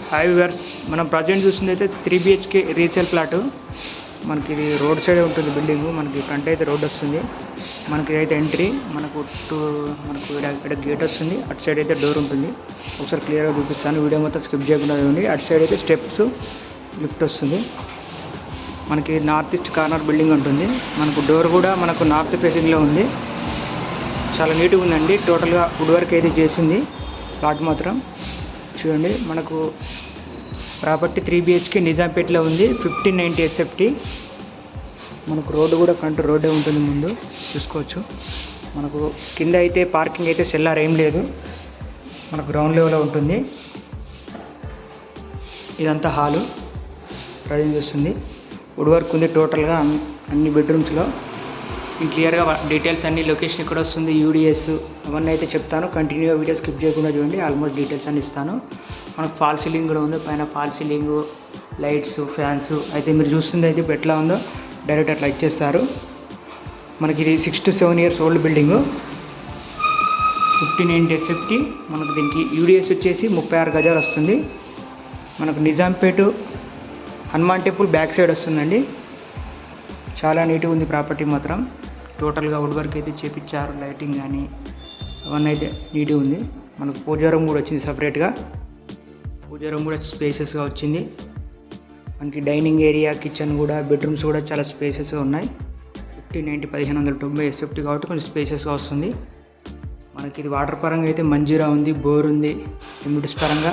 Hi viewers, మనం present చూసింది అయితే 3 BHK రీసేల్ ఫ్లాట్. మనకి ఇది రోడ్ సైడ్ ఉంటుంది బిల్డింగ్. మనకి ఫ్రంట్ అయితే రోడ్ వస్తుంది. మనకి అయితే ఎంట్రీ మనకు ఇక్కడ గేట్ వస్తుంది. అటు సైడ్ అయితే డోర్ ఉంటుంది. ఒకసారి క్లియర్గా చూపిస్తాను, వీడియో మొత్తం స్కిప్ చేయకుండా ఉంది. అటు సైడ్ అయితే స్టెప్స్, లిఫ్ట్ వస్తుంది. మనకి నార్త్ ఈస్ట్ కార్నర్ బిల్డింగ్ ఉంటుంది. మనకు డోర్ కూడా మనకు నార్త్ ఫేసింగ్లో ఉంది. చాలా నీట్గా ఉందండి. టోటల్గా వుడ్ వర్క్ అయితే చేసింది. ఫ్లాట్ మాత్రం చూడండి. మనకు ప్రాపర్టీ 3 BHK నిజాంపేటలో ఉంది. 1590 SFT. మనకు రోడ్డు కూడా ఫ్రంట్ రోడ్డే ఉంటుంది, ముందు చూసుకోవచ్చు. మనకు కింద అయితే పార్కింగ్ అయితే సెల్లార్ ఏం లేదు, మనకు గ్రౌండ్ లెవెల్లో ఉంటుంది. ఇదంతా హాలు ప్రజెంట్ చేస్తుంది. వుడ్ వర్క్ ఉంది టోటల్గా అన్ని బెడ్రూమ్స్లో. నేను క్లియర్గా డీటెయిల్స్ అన్ని లొకేషన్ ఎక్కడ వస్తుంది, యూడిఎస్ అవన్నీ అయితే చెప్తాను. కంటిన్యూగా వీడియో స్కిప్ చేయకుండా చూడండి. ఆల్మోస్ట్ డీటెయిల్స్ అన్ని ఇస్తాను. మనకు ఫాల్ సీలింగ్ కూడా ఉంది. పైన ఫాల్ సీలింగ్, లైట్స్, ఫ్యాన్స్ అయితే మీరు చూస్తుంది అయితే ఇప్పుడు ఎట్లా ఉందో డైరెక్ట్ అట్లా ఇచ్చేస్తారు. మనకి ఇది 6 to 7 years old building. 1590 SFT. మనకు దీనికి యూడిఎస్ వచ్చేసి 36 గజాలు వస్తుంది. మనకు Nizampet Hanuman temple back side వస్తుందండి. చాలా నీట్గా ఉంది ప్రాపర్టీ మాత్రం. టోటల్గా వుడ్ వర్క్ అయితే చేపించారు. లైటింగ్ కానీ అవన్నీ అయితే నీట్గా ఉంది. మనకు పూజా రూమ్ కూడా వచ్చింది సపరేట్గా. పూజా రూమ్ కూడా స్పేసెస్గా వచ్చింది. మనకి డైనింగ్ ఏరియా, కిచెన్ కూడా, బెడ్రూమ్స్ కూడా చాలా స్పేసెస్గా ఉన్నాయి. 1590 SFT కాబట్టి కొంచెం స్పేసెస్గా వస్తుంది. మనకి ఇది వాటర్ పరంగా అయితే మంజీరా ఉంది, బోర్ ఉంది. ఇమ్యూనిటీస్ పరంగా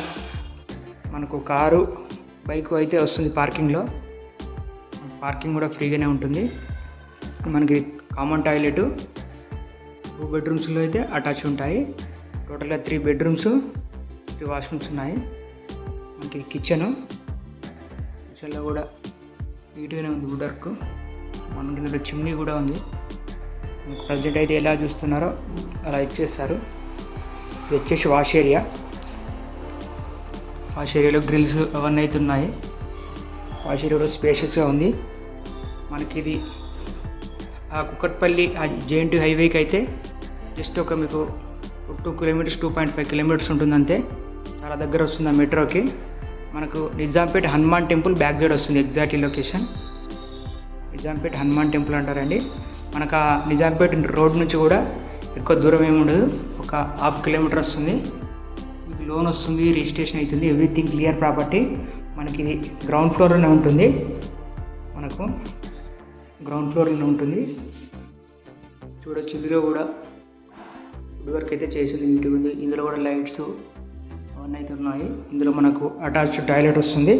మనకు కారు, బైక్ అయితే వస్తుంది పార్కింగ్లో. పార్కింగ్ కూడా ఫ్రీగానే ఉంటుంది. మనకి కామన్ టాయిలెట్ 2 బెడ్రూమ్స్లో అయితే అటాచ్ ఉంటాయి. టోటల్గా 3 బెడ్రూమ్స్, 3 వాష్రూమ్స్ ఉన్నాయి. మనకి కిచెన్లో కూడా నీట్గానే ఉంది వుడ్ వర్క్. మనకి ఇందులో చిమ్నీ కూడా ఉంది. మీకు ప్రజెంట్ అయితే ఎలా చూస్తున్నారో అలా ఇచ్చేస్తారు. ఇది వచ్చేసి వాష్ ఏరియా. వాష్ ఏరియాలో గ్రిల్స్ అవన్నీ అయితే ఉన్నాయి. వాష్ ఏరియా కూడా స్పేషియస్గా ఉంది. మనకి ఇది ఆ కుక్కట్పల్లి JNT హైవేకి అయితే జస్ట్ ఒక మీకు 2 kilometers 2.5 kilometers ఉంటుంది అంతే. చాలా దగ్గర వస్తుంది ఆ మెట్రోకి. మనకు Nizampet Hanuman temple back side వస్తుంది exactly location. Nizampet Hanuman temple అంటారండి. మనకు ఆ నిజాంపేట రోడ్ నుంచి కూడా ఎక్కువ దూరం ఏమి ఉండదు, ఒక 1/2 kilometer వస్తుంది. మీకు లోన్ వస్తుంది, రిజిస్ట్రేషన్ అవుతుంది, ఎవ్రీథింగ్ క్లియర్ ప్రాపర్టీ. మనకి ఇది గ్రౌండ్ ఫ్లోర్లోనే ఉంటుంది. మనకు గ్రౌండ్ ఫ్లోర్లోనే ఉంటుంది. చూడొచ్చు, ఇందులో కూడా వుడ్ వర్క్ అయితే చేసింది, నీట్గా ఉంది. ఇందులో కూడా లైట్స్ అవన్నీ అయితే ఉన్నాయి. ఇందులో మనకు అటాచ్డ్ టాయిలెట్ వస్తుంది.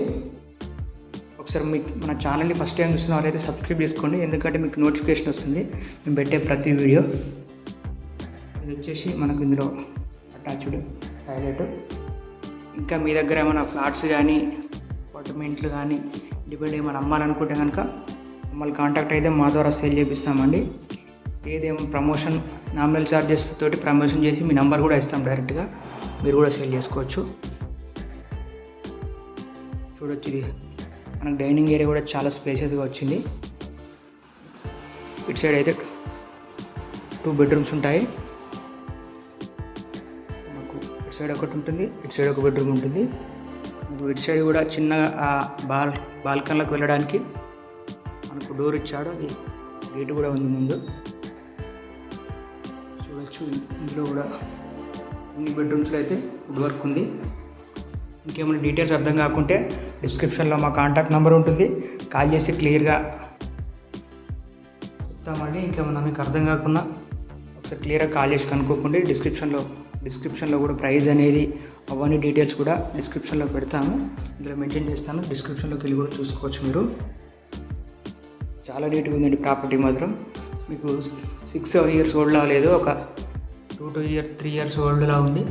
ఒకసారి మీకు మన ఛానల్ని ఫస్ట్ టైం చూస్తున్న వారైతే సబ్స్క్రైబ్ చేసుకోండి, ఎందుకంటే మీకు నోటిఫికేషన్ వస్తుంది మేము పెట్టే ప్రతి వీడియో. ఇది వచ్చేసి మనకు ఇందులో అటాచ్డ్ టాయిలెట్. ఇంకా మీ దగ్గర ఏమైనా ఫ్లాట్స్ కానీ అపార్ట్మెంట్లు కానీ డిపెండ్ ఏమైనా అమ్మాలనుకుంటే కనుక మమ్మల్ని కాంటాక్ట్ అయితే మా ద్వారా సేల్ చేపిస్తామండి. ఏదేమో ప్రమోషన్, నామినల్ ఛార్జెస్ తోటి ప్రమోషన్ చేసి మీ నెంబర్ కూడా ఇస్తాం డైరెక్ట్గా, మీరు కూడా సేల్ చేసుకోవచ్చు. చూడొచ్చు, ఇది మనకు డైనింగ్ ఏరియా కూడా చాలా స్పేసెస్గా వచ్చింది. ఇటు సైడ్ అయితే 2 బెడ్రూమ్స్ ఉంటాయి. మనకు ఇటు సైడ్ ఒకటి ఉంటుంది, ఇటు సైడ్ ఒక బెడ్రూమ్ ఉంటుంది. ఇటు సైడ్ కూడా చిన్నగా బాల్కన్లోకి వెళ్ళడానికి మనకు డోర్ ఇచ్చాడు. అది గేట్ కూడా ఉంది ముందు. చూడొచ్చు, ఇందులో కూడా అన్ని బెడ్రూమ్స్లో అయితే వుడ్ వర్క్ ఉంది. ఇంకేమైనా డీటెయిల్స్ అర్థం కాకుంటే డిస్క్రిప్షన్లో మా కాంటాక్ట్ నెంబర్ ఉంటుంది, కాల్ చేసి క్లియర్గా చెప్తామండి. ఇంకేమైనా మీకు అర్థం కాకుండా ఒకసారి క్లియర్గా కాల్ చేసి కనుక్కోకుండా డిస్క్రిప్షన్లో కూడా ప్రైస్ అనేది అవన్నీ డీటెయిల్స్ కూడా డిస్క్రిప్షన్లో పెడతాను, ఇందులో మెన్షన్ చేస్తాను. డిస్క్రిప్షన్లోకి వెళ్ళి కూడా చూసుకోవచ్చు మీరు. చాలా నీట్గా ఉందండి ప్రాపర్టీ మాత్రం. మీకు 6-7 years ఓల్డ్లా లేదు, ఒక 2-3 years ఓల్డ్లా ఉంది.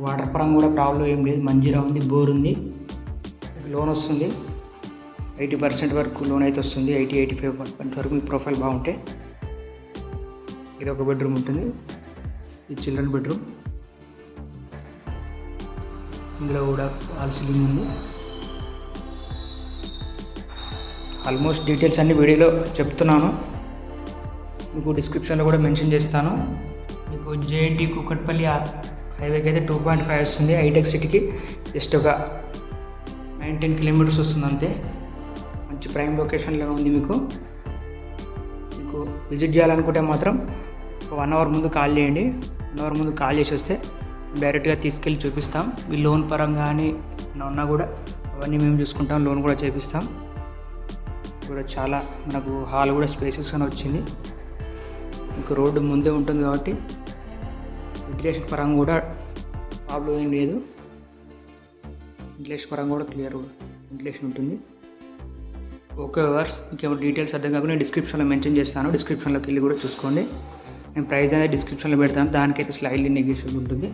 వాటర్ పరంగా కూడా ప్రాబ్లం ఏం లేదు, మంజీరా ఉంది, బోర్ ఉంది. లోన్ వస్తుంది 80% వరకు లోన్ అయితే వస్తుంది. 80-85% వరకు మీ ప్రొఫైల్ బాగుంటే. ఇది ఒక బెడ్రూమ్ ఉంటుంది, ఇది చిల్డ్రన్ బెడ్రూమ్. ఇందులో కూడా వాల్ సీలింగ్ ఉంది. ఆల్మోస్ట్ డీటెయిల్స్ అన్ని వీడియోలో చెప్తున్నాను, మీకు డిస్క్రిప్షన్లో కూడా మెన్షన్ చేస్తాను. మీకు JNT కుక్కట్పల్లి హైవేకి అయితే 2.5 వస్తుంది. హైటెక్ సిటీకి జస్ట్ ఒక 9-10 కిలోమీటర్స్ వస్తుంది అంతే. మంచి ప్రైమ్ లొకేషన్లో ఉంది. మీకు విజిట్ చేయాలనుకుంటే మాత్రం ఒక 1 అవర్ ముందు కాల్ చేయండి. 1 అవర్ ముందు కాల్ చేసి వస్తే డైరెక్ట్గా తీసుకెళ్ళి చూపిస్తాం. మీ లోన్ పరంగా కానీ ఉన్నా కూడా అవన్నీ మేము చూసుకుంటాం. లోన్ కూడా చేపిస్తాం. కూడా చాలా మనకు హాల్ కూడా స్పేసెస్గానే వచ్చింది. మీకు రోడ్డు ముందే ఉంటుంది కాబట్టి వెంటిలేషన్ పరంగా కూడా ప్రాబ్లం ఏం లేదు. వెంటిలేషన్ పరంగా కూడా క్లియర్ వెంటిలేషన్ ఉంటుంది. ఓకే వర్స్, ఇంకేమో డీటెయిల్స్ అర్థం కాకుండా నేను డిస్క్రిప్షన్లో మెన్షన్ చేస్తాను. డిస్క్రిప్షన్లోకి వెళ్ళి కూడా చూసుకోండి. నేను ప్రైస్ అనేది డిస్క్రిప్షన్లో పెడతాను. దానికైతే స్లైడ్లీ నెగోషియబుల్ ఉంటుంది.